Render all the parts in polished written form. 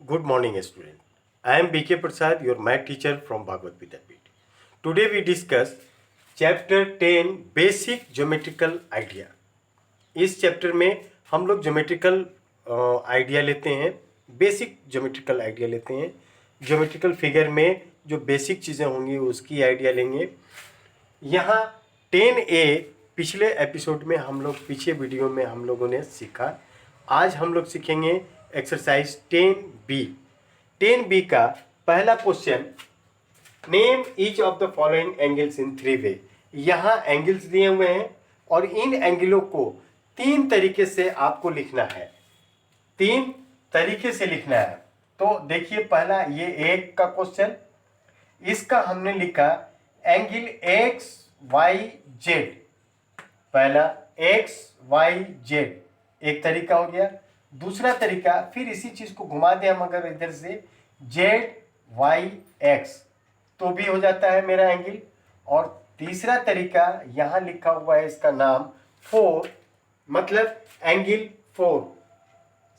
Good morning, student. I am BK Prasad, your math teacher from Bhagavad Vidyapeeth. Today we discuss chapter 10 Basic Geometrical Idea. इस chapter में हम लोग geometrical idea लेते हैं, basic geometrical idea लेते हैं. Geometrical figure में जो बेसिक चीज़ें होंगी उसकी आइडिया लेंगे. यहाँ 10A पिछले एपिसोड में हम लोग पीछे वीडियो में हम लोगों ने सीखा. आज हम लोग सीखेंगे एक्सरसाइज 10B. 10B का पहला question, name each of the following angles in 3 वे. यहाँ एंगल्स दिए हुए हैं और इन एंगलों को 3 तरीके से आपको लिखना है. 3 तरीके से लिखना है. तो देखिए, पहला ये एक का क्वेश्चन, इसका हमने लिखा एंगल एक्स वाई जेड. पहला एक्स वाई जेड एक तरीका हो गया. दूसरा तरीका, फिर इसी चीज को घुमा दें हम अगर इधर से, जेड वाई एक्स, तो भी हो जाता है मेरा एंगल. और तीसरा तरीका यहां लिखा हुआ है, इसका नाम 4, मतलब एंगल 4.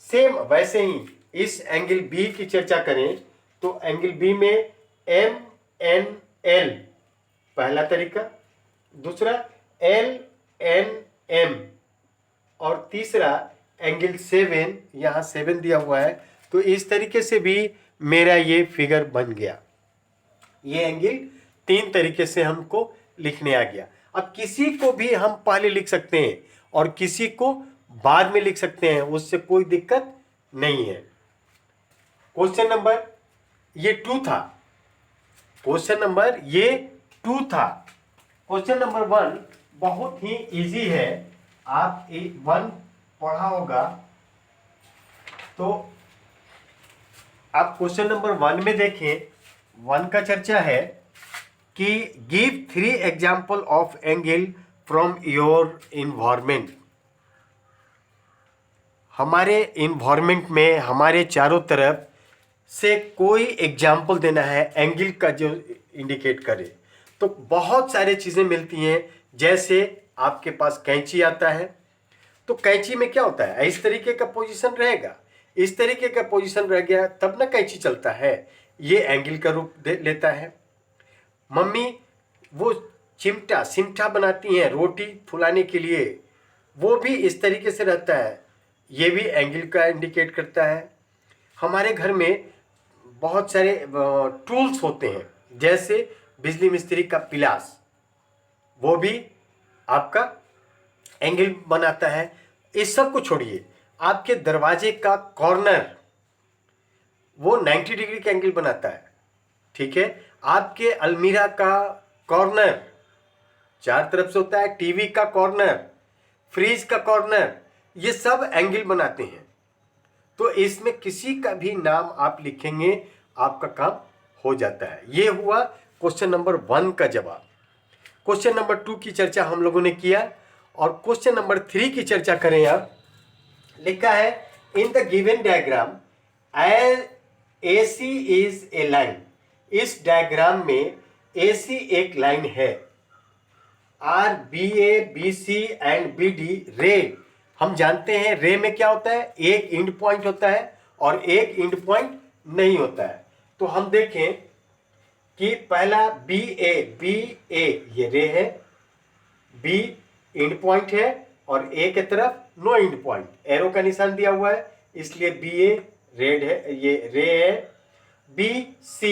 सेम वैसे ही इस एंगल बी की चर्चा करें तो एंगल बी में एम एन एल पहला तरीका, दूसरा एल एन एम, और तीसरा एंगल 7, यहाँ 7 दिया हुआ है. तो इस तरीके से भी मेरा ये फिगर बन गया. ये एंगल 3 तरीके से हमको लिखने आ गया. अब किसी को भी हम पहले लिख सकते हैं और किसी को बाद में लिख सकते हैं, उससे कोई दिक्कत नहीं है. क्वेश्चन नंबर ये 2 था. क्वेश्चन नंबर ये 2 था. क्वेश्चन नंबर 1 बहुत ही इजी है. आप 1 पढ़ा होगा तो आप क्वेश्चन नंबर 1 में देखें. 1 का चर्चा है कि give 3 example of angle from your environment. हमारे इन्वायरमेंट में हमारे चारों तरफ से कोई एग्जाम्पल देना है एंगल का जो इंडिकेट करे. तो बहुत सारे चीज़ें मिलती हैं. जैसे आपके पास कैंची आता है, तो कैंची में क्या होता है, इस तरीके का पोजीशन रहेगा, इस तरीके का पोजीशन रह गया तब ना कैंची चलता है. ये एंगल का रूप लेता है. मम्मी वो सिमटा बनाती हैं रोटी फुलाने के लिए, वो भी इस तरीके से रहता है, ये भी एंगल का इंडिकेट करता है. हमारे घर में बहुत सारे टूल्स होते हैं, जैसे बिजली मिस्त्री का पिलास, वो भी आपका एंगल बनाता है. इस सब को छोड़िए, आपके दरवाजे का कॉर्नर वो 90 डिग्री का एंगल बनाता है. ठीक है. आपके अलमीरा का कॉर्नर 4 तरफ से होता है, टीवी का कॉर्नर, फ्रिज का कॉर्नर, ये सब एंगल बनाते हैं. तो इसमें किसी का भी नाम आप लिखेंगे, आपका काम हो जाता है. ये हुआ क्वेश्चन नंबर 1 का जवाब. क्वेश्चन नंबर 2 की चर्चा हम लोगों ने किया. और क्वेश्चन नंबर 3 की चर्चा करें. अब लिखा है in the given diagram AC is a line. इस डायग्राम में AC एक लाइन है. Are BA BC and BD ray. हम जानते हैं रे में क्या होता है, एक एंड पॉइंट होता है और एक एंड पॉइंट नहीं होता है. तो हम देखें कि पहला BA ये रे है, B एंड पॉइंट है और A के तरफ नो एंड पॉइंट, एरो का निशान दिया हुआ है, इसलिए BA रेड है, ये रे है. BC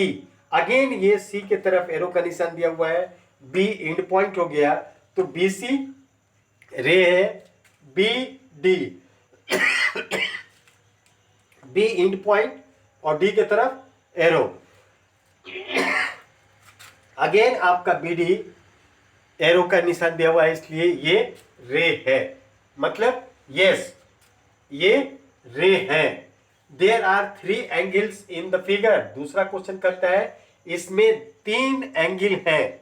अगेन ये C के तरफ एरो का निशान दिया हुआ है, B एंड पॉइंट हो गया, तो BC रे है. BD B एंड पॉइंट और D के तरफ एरो. अगेन आपका BD एरो का निशान दिया हुआ है, इसलिए ये रे है, मतलब यस ये रे है. There are 3 angles in the figure. दूसरा क्वेश्चन करता है इसमें 3 एंगल हैं.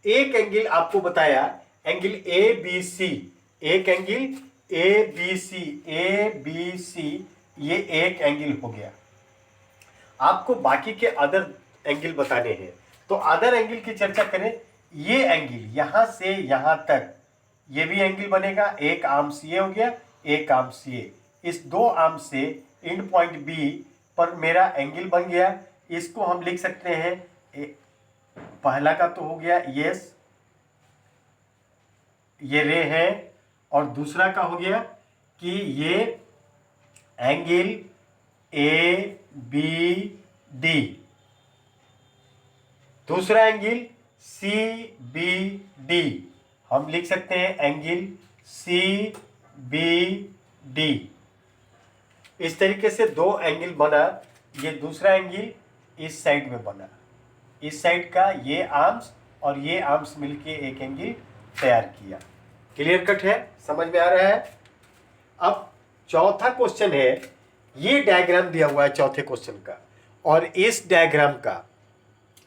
एक एंगल आपको बताया एंगल ABC, एक एंगल ABC, ये एक एंगल हो गया. आपको बाकी के अदर एंगल बताने हैं. तो अदर एंगल की चर्चा करें. ये एंगल यहां से यहां तक, ये भी एंगल बनेगा. एक आर्म CA हो गया, एक आर्म CA. इस 2 आर्म से एंड पॉइंट B पर मेरा एंगल बन गया। इसको हम लिख सकते हैं, पहला का तो हो गया यस, ये रे है, और दूसरा का हो गया कि ये एंगल ए बी डी, दूसरा एंगल सी बी डी, हम लिख सकते हैं एंगल सी बी डी। इस तरीके से दो एंगल बना। ये दूसरा एंगल इस साइड में बना, इस साइड का ये आर्म्स और ये आर्म्स मिलके एक एंगल तैयार किया। क्लियर कट है, समझ में आ रहा है। अब चौथा क्वेश्चन है, ये डायग्राम दिया हुआ है चौथे क्वेश्चन का, और इस डायग्राम का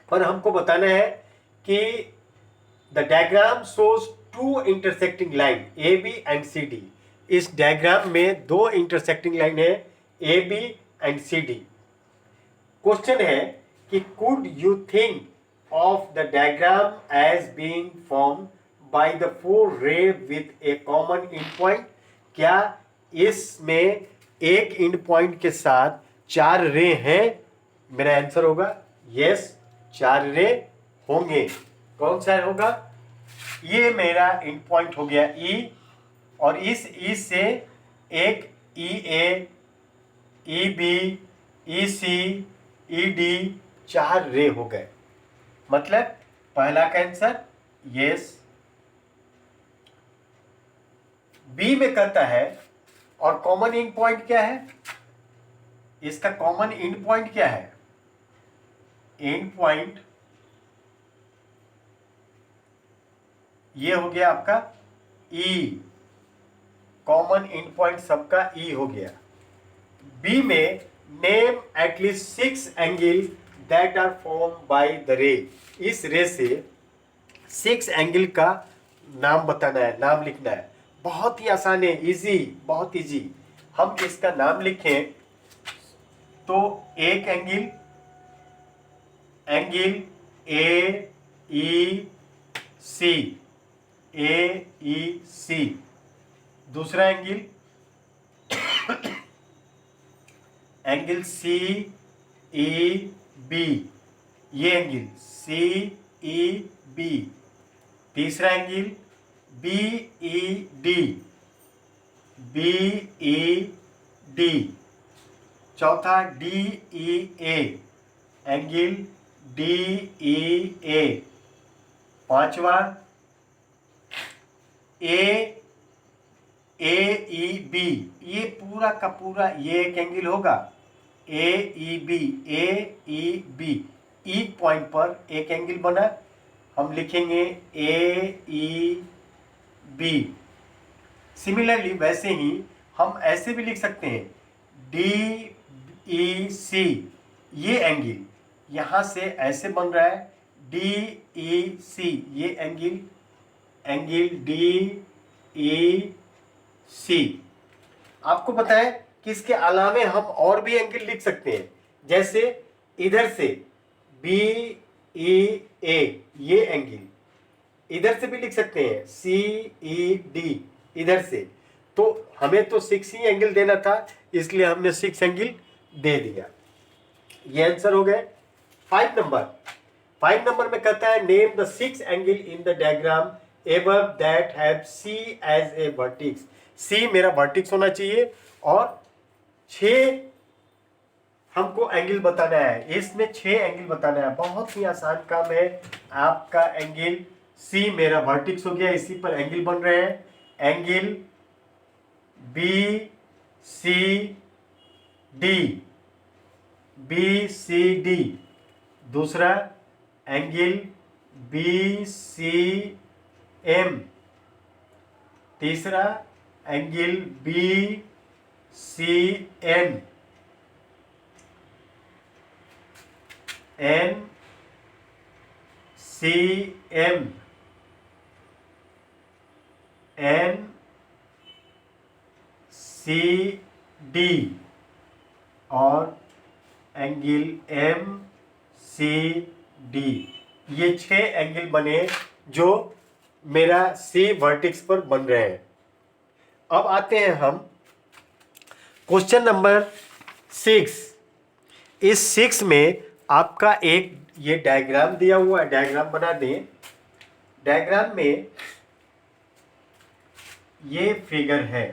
पर हमको बताना है कि the diagram shows two intersecting line A B and C D. इस डायग्राम में दो इंटरसेक्टिंग लाइन है A B and C D. Question है कि could you think of the diagram as being form by the four ray with a common end point. क्या इसमें एक and point के साथ चार रे हैं? मेरा आंसर होगा यस, चार रे होंगे। कौन सा होगा? ये मेरा एंड पॉइंट हो गया ई, और इस ई से एक ई ए, ई बी, ई सी, ई डी, चार रे हो गए। मतलब पहला का आंसर यस। बी में कहता है, और कॉमन एंड पॉइंट क्या है? इसका कॉमन एंड पॉइंट क्या है? एंड पॉइंट ये हो गया आपका ई, कॉमन एंड पॉइंट सबका ई हो गया। बी में name at least 6 angle that are form by the ray. इस रे से 6 एंगल का नाम बताना है, नाम लिखना है। बहुत ही आसान है, इजी, बहुत इजी। हम इसका नाम लिखें तो एक angle, angle A E C, A E C. दूसरा angle angle C E B, ये एंगल सी ई बी। तीसरा angle B E D, B E D. चौथा D E A, angle D E A. पांचवा A E B, ये पूरा का पूरा ये एक एंगल होगा ए ई बी, ए ई बी। ई पॉइंट पर एक एंगल बना, हम लिखेंगे ए ई बी। सिमिलरली वैसे ही हम ऐसे भी लिख सकते हैं डी ई सी, ये एंगल यहाँ से ऐसे बन रहा है डी ई सी, ये एंगल, एंगल डी ई सी। आपको पता है कि इसके अलावे हम और भी एंगल लिख सकते हैं, जैसे इधर से बी ई ए, ये एंगल इधर से भी लिख सकते हैं सी ई डी, इधर से। तो हमें तो 6 ही एंगल देना था, इसलिए हमने 6 एंगल दे दिया। ये आंसर हो गए। 5 नंबर में कहता है name the 6 angle in the diagram above that have C as a vertex. C मेरा वर्टिक्स होना चाहिए, और 6 हमको एंगल बताना है। इसमें 6 एंगल बताना है, बहुत ही आसान काम है। आपका एंगल सी मेरा वर्टिक्स हो गया, इसी पर एंगल बन रहे हैं। Angle B C D, B C D. दूसरा एंगल बी सी एम। तीसरा angle B C N, N C M, N C D, और एंगल एम सी डी। ये 6 एंगल बने जो मेरा सी वर्टिक्स पर बन रहे हैं। अब आते हैं हम क्वेश्चन नंबर 6। इस 6 में आपका एक ये डायग्राम दिया हुआ है, डायग्राम बना दें। डायग्राम में ये फिगर है,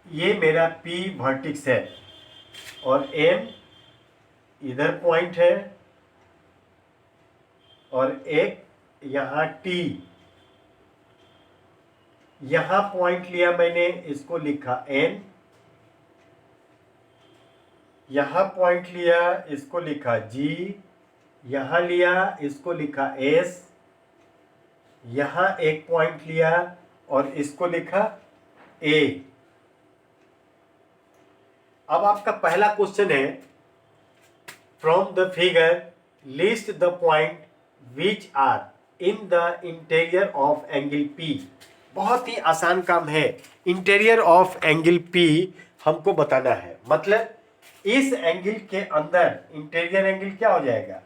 ये मेरा P वर्टिक्स है और M इधर पॉइंट है और एक यहाँ T, यहाँ पॉइंट लिया मैंने, इसको लिखा N, यहाँ पॉइंट लिया, इसको लिखा G, यहाँ लिया, इसको लिखा S, यहाँ एक पॉइंट लिया और इसको लिखा A। अब आपका पहला क्वेश्चन है, from the figure list the point which are in the interior of angle P। बहुत ही आसान काम है, इंटीरियर ऑफ एंगल P हमको बताना है। मतलब इस एंगल के अंदर इंटीरियर एंगल क्या हो जाएगा,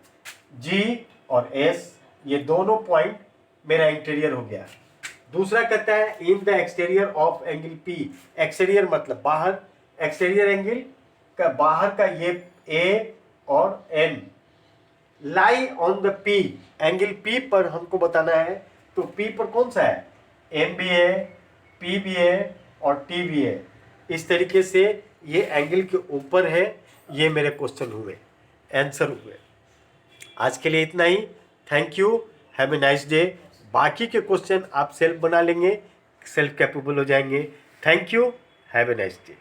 G और S, ये दोनों पॉइंट मेरा इंटीरियर हो गया। दूसरा कहता है in the exterior of angle P, exterior मतलब बाहर, एक्सटीरियर एंगल का बाहर का ये A और N lie on the P, angle P पर हमको बताना है। तो P पर कौन सा है, M भी है, P भी है और T भी है। इस तरीके से ये एंगल के ऊपर है। ये मेरे क्वेश्चन हुए, आंसर हुए। आज के लिए इतना ही। Thank you, have a nice day. बाकी के क्वेश्चन आप सेल्फ बना लेंगे, सेल्फ कैपेबल हो जाएंगे। Thank you, have a nice day.